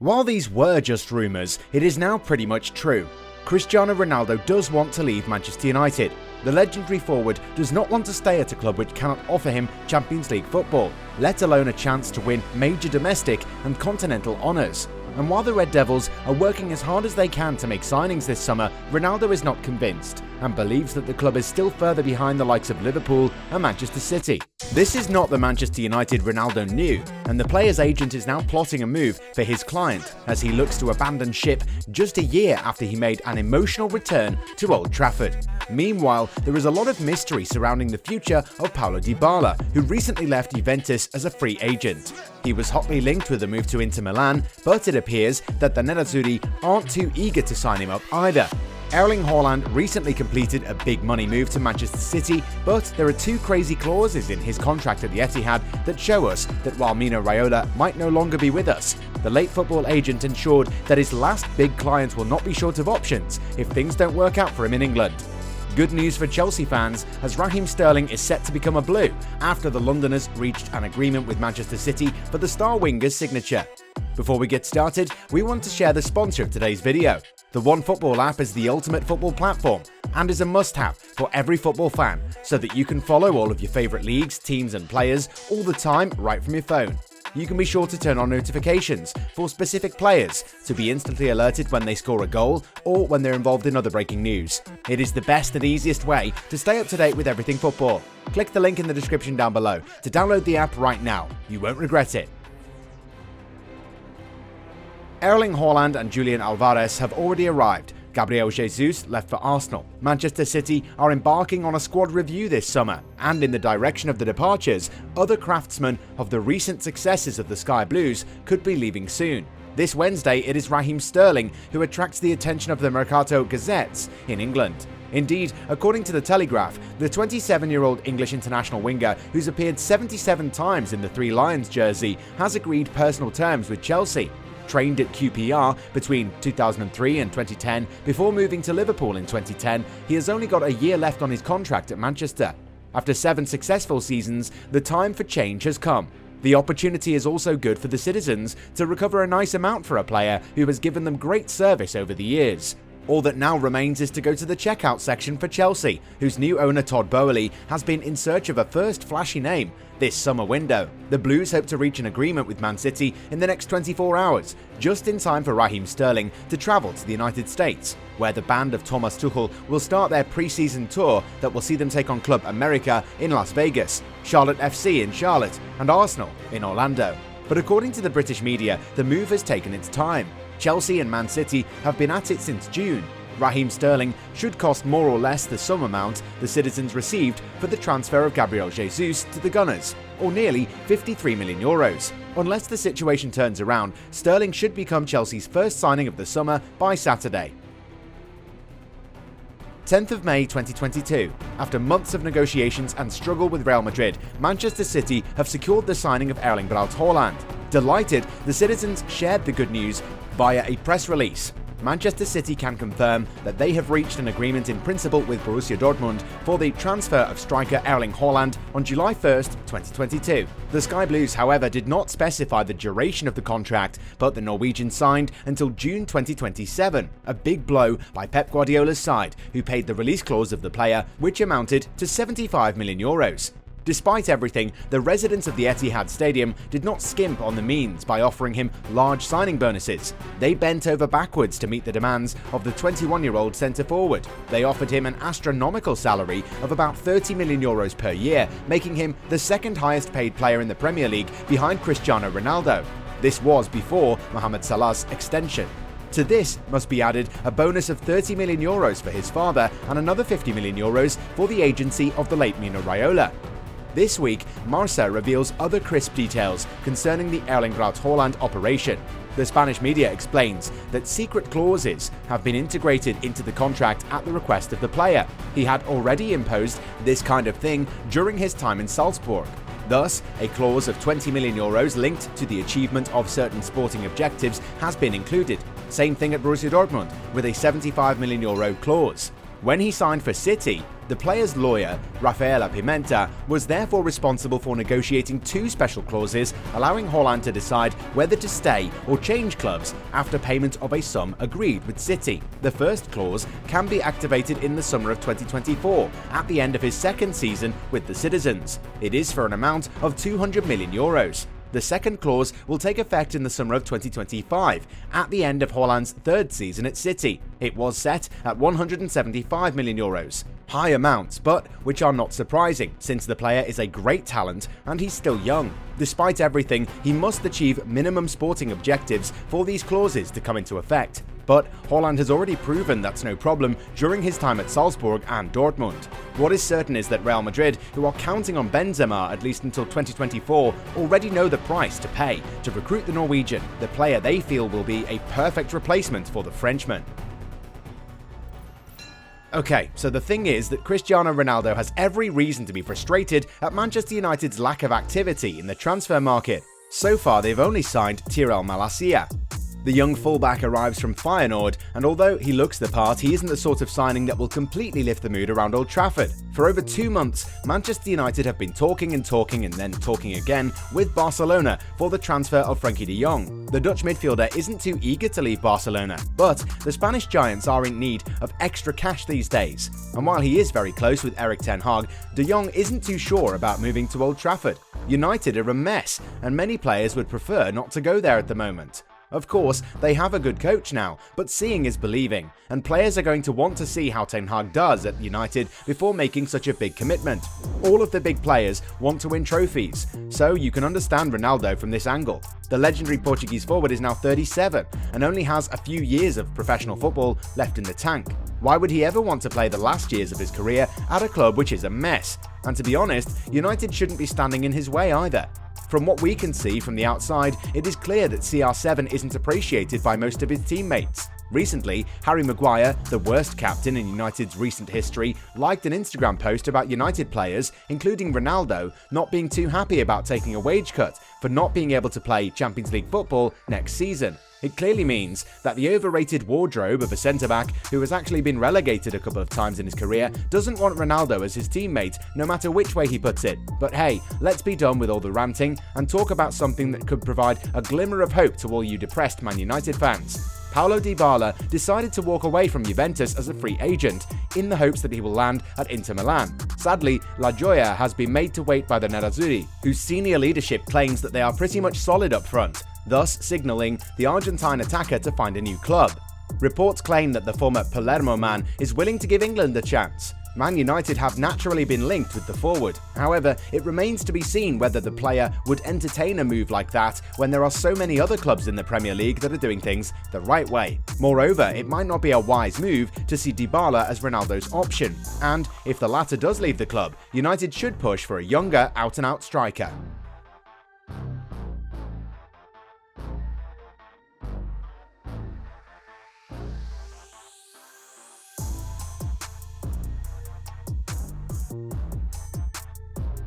While these were just rumours, it is now pretty much true. Cristiano Ronaldo does want to leave Manchester United. The legendary forward does not want to stay at a club which cannot offer him Champions League football, let alone a chance to win major domestic and continental honours. And while the Red Devils are working as hard as they can to make signings this summer, Ronaldo is not convinced and believes that the club is still further behind the likes of Liverpool and Manchester City. This is not the Manchester United Ronaldo knew, and the player's agent is now plotting a move for his client as he looks to abandon ship just a year after he made an emotional return to Old Trafford. Meanwhile, there is a lot of mystery surrounding the future of Paulo Dybala, who recently left Juventus as a free agent. He was hotly linked with a move to Inter Milan, but it appears that the Nerazzurri aren't too eager to sign him up either. Erling Haaland recently completed a big money move to Manchester City, but there are two crazy clauses in his contract at the Etihad that show us that while Mino Raiola might no longer be with us, the late football agent ensured that his last big client will not be short of options if things don't work out for him in England. Good news for Chelsea fans, as Raheem Sterling is set to become a Blue after the Londoners reached an agreement with Manchester City for the star winger's signature. Before we get started, we want to share the sponsor of today's video. The OneFootball app is the ultimate football platform and is a must-have for every football fan so that you can follow all of your favourite leagues, teams and players all the time right from your phone. You can be sure to turn on notifications for specific players to be instantly alerted when they score a goal or when they're involved in other breaking news. It is the best and easiest way to stay up to date with everything football. Click the link in the description down below to download the app right now. You won't regret it. Erling Haaland and Julian Alvarez have already arrived. Gabriel Jesus left for Arsenal. Manchester City are embarking on a squad review this summer, and in the direction of the departures, other craftsmen of the recent successes of the Sky Blues could be leaving soon. This Wednesday, it is Raheem Sterling who attracts the attention of the Mercato Gazettes in England. Indeed, according to the Telegraph, the 27-year-old English international winger, who's appeared 77 times in the Three Lions jersey, has agreed personal terms with Chelsea. Trained at QPR between 2003 and 2010 before moving to Liverpool in 2010, he has only got a year left on his contract at Manchester. After 7 successful seasons, the time for change has come. The opportunity is also good for the citizens to recover a nice amount for a player who has given them great service over the years. All that now remains is to go to the checkout section for Chelsea, whose new owner Todd Boehly has been in search of a first flashy name this summer window. The Blues hope to reach an agreement with Man City in the next 24 hours, just in time for Raheem Sterling to travel to the United States, where the band of Thomas Tuchel will start their pre-season tour that will see them take on Club America in Las Vegas, Charlotte FC in Charlotte, and Arsenal in Orlando. But according to the British media, the move has taken its time. Chelsea and Man City have been at it since June. Raheem Sterling should cost more or less the sum amount the citizens received for the transfer of Gabriel Jesus to the Gunners, or nearly €53 million. Unless the situation turns around, Sterling should become Chelsea's first signing of the summer by Saturday. 10th of May 2022. After months of negotiations and struggle with Real Madrid, Manchester City have secured the signing of Erling Braut Haaland. Delighted, the citizens shared the good news via a press release. Manchester City can confirm that they have reached an agreement in principle with Borussia Dortmund for the transfer of striker Erling Haaland on July 1st, 2022. The Sky Blues, however, did not specify the duration of the contract, but the Norwegian signed until June 2027, a big blow by Pep Guardiola's side, who paid the release clause of the player, which amounted to €75 million. Despite everything, the residents of the Etihad Stadium did not skimp on the means by offering him large signing bonuses. They bent over backwards to meet the demands of the 21-year-old centre-forward. They offered him an astronomical salary of about €30 million per year, making him the second highest paid player in the Premier League behind Cristiano Ronaldo. This was before Mohamed Salah's extension. To this must be added a bonus of €30 million for his father and another €50 million for the agency of the late Mino Raiola. This week, Marca reveals other crisp details concerning the Erling Braut Haaland operation. The Spanish media explains that secret clauses have been integrated into the contract at the request of the player. He had already imposed this kind of thing during his time in Salzburg. Thus, a clause of €20 million linked to the achievement of certain sporting objectives has been included. Same thing at Borussia Dortmund, with a €75 million clause. When he signed for City, The player's lawyer, Rafaela Pimenta, was therefore responsible for negotiating two special clauses allowing Haaland to decide whether to stay or change clubs after payment of a sum agreed with City. The first clause can be activated in the summer of 2024, at the end of his second season with the Citizens. It is for an amount of €200 million. The second clause will take effect in the summer of 2025, at the end of Haaland's third season at City. It was set at €175 million. High amounts, but which are not surprising, since the player is a great talent and he's still young. Despite everything, he must achieve minimum sporting objectives for these clauses to come into effect. But Haaland has already proven that's no problem during his time at Salzburg and Dortmund. What is certain is that Real Madrid, who are counting on Benzema at least until 2024, already know the price to pay to recruit the Norwegian, the player they feel will be a perfect replacement for the Frenchman. Okay, so the thing is that Cristiano Ronaldo has every reason to be frustrated at Manchester United's lack of activity in the transfer market. So far, they've only signed Tyrell Malacia. The young fullback arrives from Feyenoord, and although he looks the part, he isn't the sort of signing that will completely lift the mood around Old Trafford. For over 2 months, Manchester United have been talking and then talking again with Barcelona for the transfer of Frenkie de Jong. The Dutch midfielder isn't too eager to leave Barcelona, but the Spanish giants are in need of extra cash these days. And while he is very close with Erik ten Hag, de Jong isn't too sure about moving to Old Trafford. United are a mess, and many players would prefer not to go there at the moment. Of course, they have a good coach now, but seeing is believing, and players are going to want to see how Ten Hag does at United before making such a big commitment. All of the big players want to win trophies, so you can understand Ronaldo from this angle. The legendary Portuguese forward is now 37 and only has a few years of professional football left in the tank. Why would he ever want to play the last years of his career at a club which is a mess? And to be honest, United shouldn't be standing in his way either. From what we can see from the outside, it is clear that CR7 isn't appreciated by most of his teammates. Recently, Harry Maguire, the worst captain in United's recent history, liked an Instagram post about United players, including Ronaldo, not being too happy about taking a wage cut for not being able to play Champions League football next season. It clearly means that the overrated wardrobe of a centre-back who has actually been relegated a couple of times in his career doesn't want Ronaldo as his teammate, no matter which way he puts it. But hey, let's be done with all the ranting and talk about something that could provide a glimmer of hope to all you depressed Man United fans. Paulo Dybala decided to walk away from Juventus as a free agent, in the hopes that he will land at Inter Milan. Sadly, La Gioia has been made to wait by the Nerazzurri, whose senior leadership claims that they are pretty much solid up front, thus signalling the Argentine attacker to find a new club. Reports claim that the former Palermo man is willing to give England a chance. Man United have naturally been linked with the forward. However, it remains to be seen whether the player would entertain a move like that when there are so many other clubs in the Premier League that are doing things the right way. Moreover, it might not be a wise move to see Dybala as Ronaldo's option, and if the latter does leave the club, United should push for a younger, out-and-out striker.